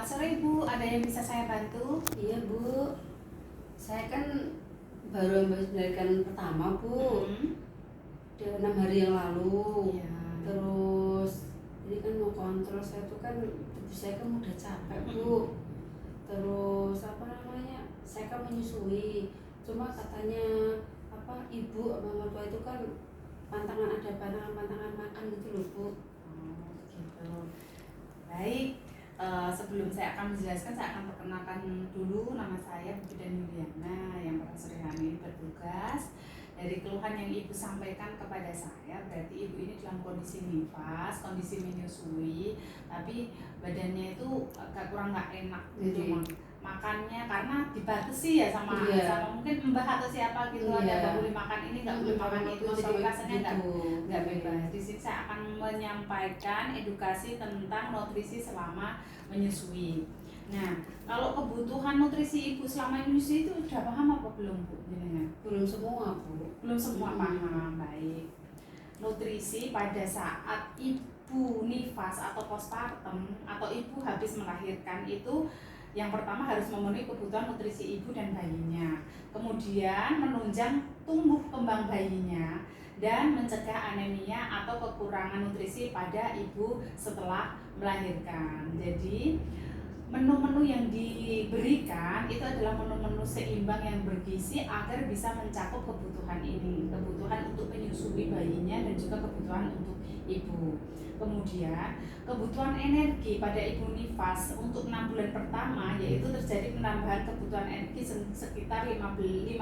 Selamat sore Bu, ada yang bisa saya bantu? Iya Bu, saya kan baru habis melahirkan pertama Bu, udah 6 hari yang lalu. Iya. Terus ini kan mau kontrol, saya tuh kan tubuh saya kan udah capek Bu. Terus saya kan menyusui. Cuma katanya ibu sama mertua itu kan ada pantangan makan gitu loh Bu. Oh gitu. Baik, sebelum saya akan menjelaskan, saya akan perkenalkan dulu. Nama saya Bu Fidan Yuliana yang pada sore hari ini bertugas. Dari keluhan yang Ibu sampaikan kepada saya, berarti Ibu ini dalam kondisi nifas, kondisi menyusui, tapi badannya itu kurang nggak enak gitu makannya, karena dibatasi ya sama mungkin Mbah atau siapa gitu, ada nggak boleh makan ini, nggak boleh makan itu, jadi rasanya nggak bebas. Di sini saya akan menyampaikan edukasi tentang nutrisi selama menyusui. Nah, kalau kebutuhan nutrisi Ibu selama menyusui itu udah paham apa belum Bu? Belum semua Bu. Belum semua paham. Baik. Nutrisi pada saat Ibu nifas atau postpartum atau Ibu habis melahirkan itu yang pertama harus memenuhi kebutuhan nutrisi ibu dan bayinya, kemudian menunjang tumbuh kembang bayinya dan mencegah anemia atau kekurangan nutrisi pada ibu setelah melahirkan. Jadi menu-menu yang diberikan itu adalah menu-menu seimbang yang bergizi agar bisa mencakup kebutuhan ini, kebutuhan untuk menyusui bayinya dan juga kebutuhan untuk ibu. Kemudian kebutuhan energi pada ibu nifas untuk 6 bulan pertama yaitu terjadi penambahan kebutuhan energi sekitar 500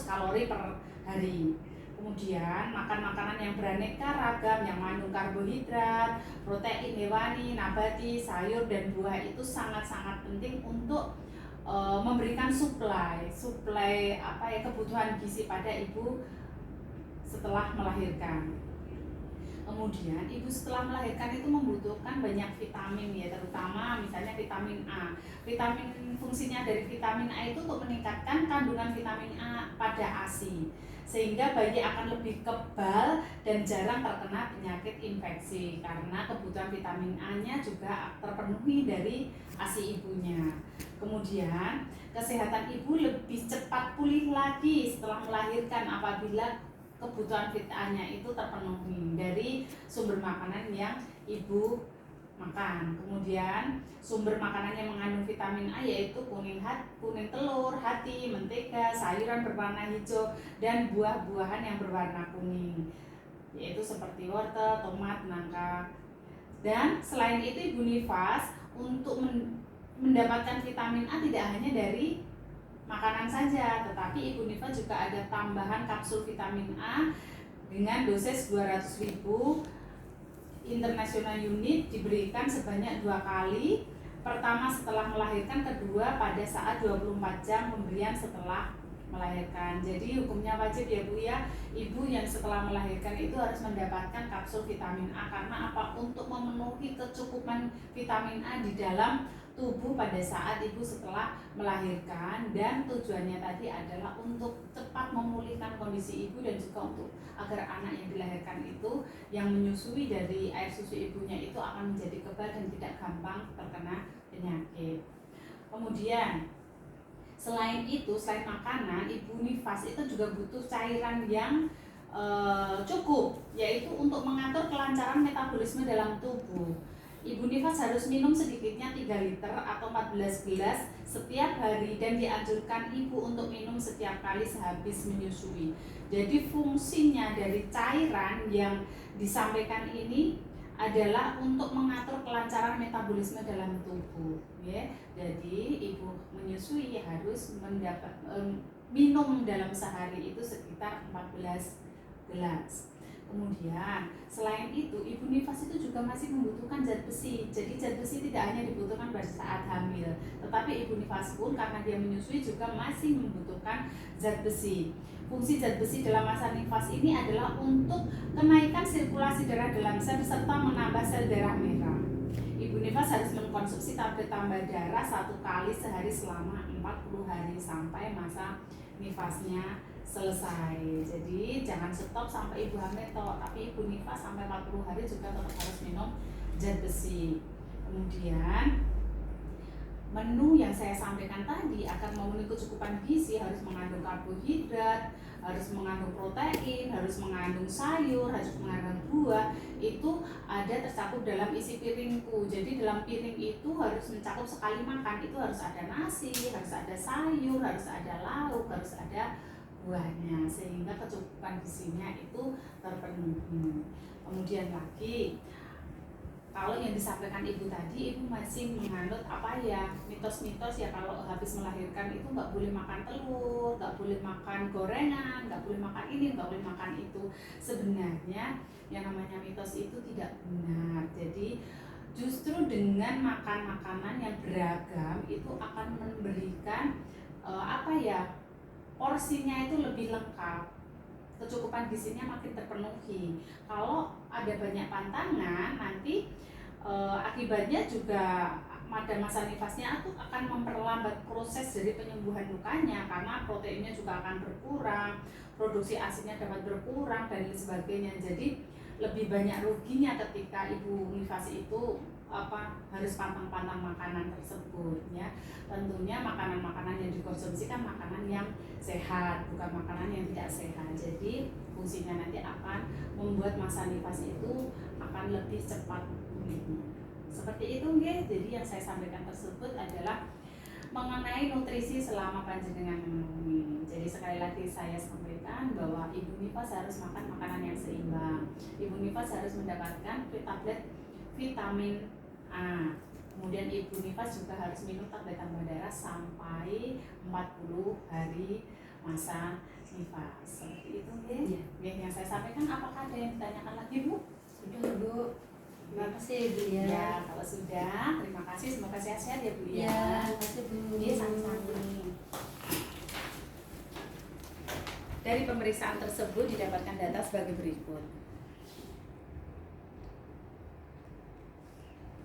kalori per hari. Kemudian makan makanan yang beraneka ragam yang mengandung karbohidrat, protein hewani, nabati, sayur dan buah itu sangat-sangat penting untuk memberikan suplai kebutuhan gizi pada ibu setelah melahirkan. Kemudian ibu setelah melahirkan itu membutuhkan banyak vitamin ya, terutama misalnya vitamin A. Fungsinya dari vitamin A itu untuk meningkatkan kandungan vitamin A pada ASI, sehingga bayi akan lebih kebal dan jarang terkena penyakit infeksi karena kebutuhan vitamin A-nya juga terpenuhi dari ASI ibunya. Kemudian kesehatan ibu lebih cepat pulih lagi setelah melahirkan apabila kebutuhan vitaminnya itu terpenuhi dari sumber makanan yang ibu makan. Kemudian sumber makanan yang mengandung vitamin A yaitu kuning telur, hati, mentega, sayuran berwarna hijau dan buah-buahan yang berwarna kuning, yaitu seperti wortel, tomat, nangka. Dan selain itu ibu nifas untuk mendapatkan vitamin A tidak hanya dari makanan saja, tetapi ibu nifas juga ada tambahan kapsul vitamin A dengan dosis 200.000 international unit diberikan sebanyak 2 kali. Pertama setelah melahirkan, kedua pada saat 24 jam pemberian setelah melahirkan. Jadi hukumnya wajib ya Bu ya, ibu yang setelah melahirkan itu harus mendapatkan kapsul vitamin A. Karena apa? Untuk memenuhi kecukupan vitamin A di dalam tubuh pada saat ibu setelah melahirkan, dan tujuannya tadi adalah untuk cepat memulihkan kondisi ibu dan juga untuk agar anak yang dilahirkan itu yang menyusui dari air susu ibunya itu akan menjadi kebal dan tidak gampang terkena penyakit. Kemudian selain makanan, ibu nifas itu juga butuh cairan yang cukup, yaitu untuk mengatur kelancaran metabolisme dalam tubuh. Ibu nifas harus minum sedikitnya 3 liter atau 14 gelas setiap hari dan dianjurkan ibu untuk minum setiap kali sehabis menyusui. Jadi fungsinya dari cairan yang disampaikan ini adalah untuk mengatur kelancaran metabolisme dalam tubuh ya. Jadi ibu menyusui harus minum dalam sehari itu sekitar 14 gelas. Kemudian selain itu ibu nifas itu juga masih membutuhkan zat besi. Jadi zat besi tidak hanya dibutuhkan pada saat hamil, tetapi ibu nifas pun karena dia menyusui juga masih membutuhkan zat besi. Fungsi zat besi dalam masa nifas ini adalah untuk kenaikan sirkulasi darah dalam sel serta menambah sel darah merah. Ibu nifas harus mengkonsumsi tablet tambah darah 1 kali sehari selama 40 hari sampai masa nifasnya selesai. Jadi jangan stop sampai ibu hamil tapi ibu nifas sampai 40 hari juga tetap harus minum zat besi. Kemudian menu yang saya sampaikan tadi akan memenuhi kecukupan gizi harus mengandung karbohidrat, harus mengandung protein, harus mengandung sayur, harus mengandung buah. Itu ada tercakup dalam isi piringku. Jadi dalam piring itu harus mencakup sekali makan itu harus ada nasi, harus ada sayur, harus ada lauk, harus ada buahnya, sehingga kecukupan gizinya itu terpenuhi. Kemudian lagi, kalau yang disampaikan ibu tadi, ibu masih menganut apa ya, mitos-mitos ya, kalau habis melahirkan itu nggak boleh makan telur, nggak boleh makan gorengan, nggak boleh makan ini, nggak boleh makan itu. Sebenarnya yang namanya mitos itu tidak benar. Jadi justru dengan makan makanan yang beragam itu akan memberikan apa ya, porsinya itu lebih lengkap, kecukupan gizinya makin terpenuhi. Kalau ada banyak pantangan, nanti akibatnya juga pada masa nifasnya itu akan memperlambat proses dari penyembuhan lukanya, karena proteinnya juga akan berkurang, produksi asinnya dapat berkurang dan lain sebagainya. Jadi lebih banyak ruginya ketika ibu nifas itu harus pantang-pantang makanan tersebut ya. Tentunya makanan-makanan yang dikonsumsi kan makanan yang sehat, bukan makanan yang tidak sehat. Jadi fungsinya nanti akan membuat masa nifas itu akan lebih cepat pulihnya. Seperti itu nggih. Jadi yang saya sampaikan tersebut adalah mengenai nutrisi selama panjenengan menunggu. Jadi sekali lagi saya sampaikan bahwa ibu nifas harus makan makanan yang seimbang. Ibu nifas harus mendapatkan tablet vitamin A. Kemudian ibu nifas juga harus minum tablet tambah darah sampai 40 hari masa nifas. Seperti itu nggih. Iya. Yang saya sampaikan, apakah ada yang ditanyakan lagi, Bu? Sudah, Bu. Terima kasih, Bu ya. Ya, kalau sudah, terima kasih. Semoga sehat-sehat ya, Bu ya. Ya, terima kasih, Bu. Iya, sama-sama. Dari pemeriksaan tersebut didapatkan data sebagai berikut.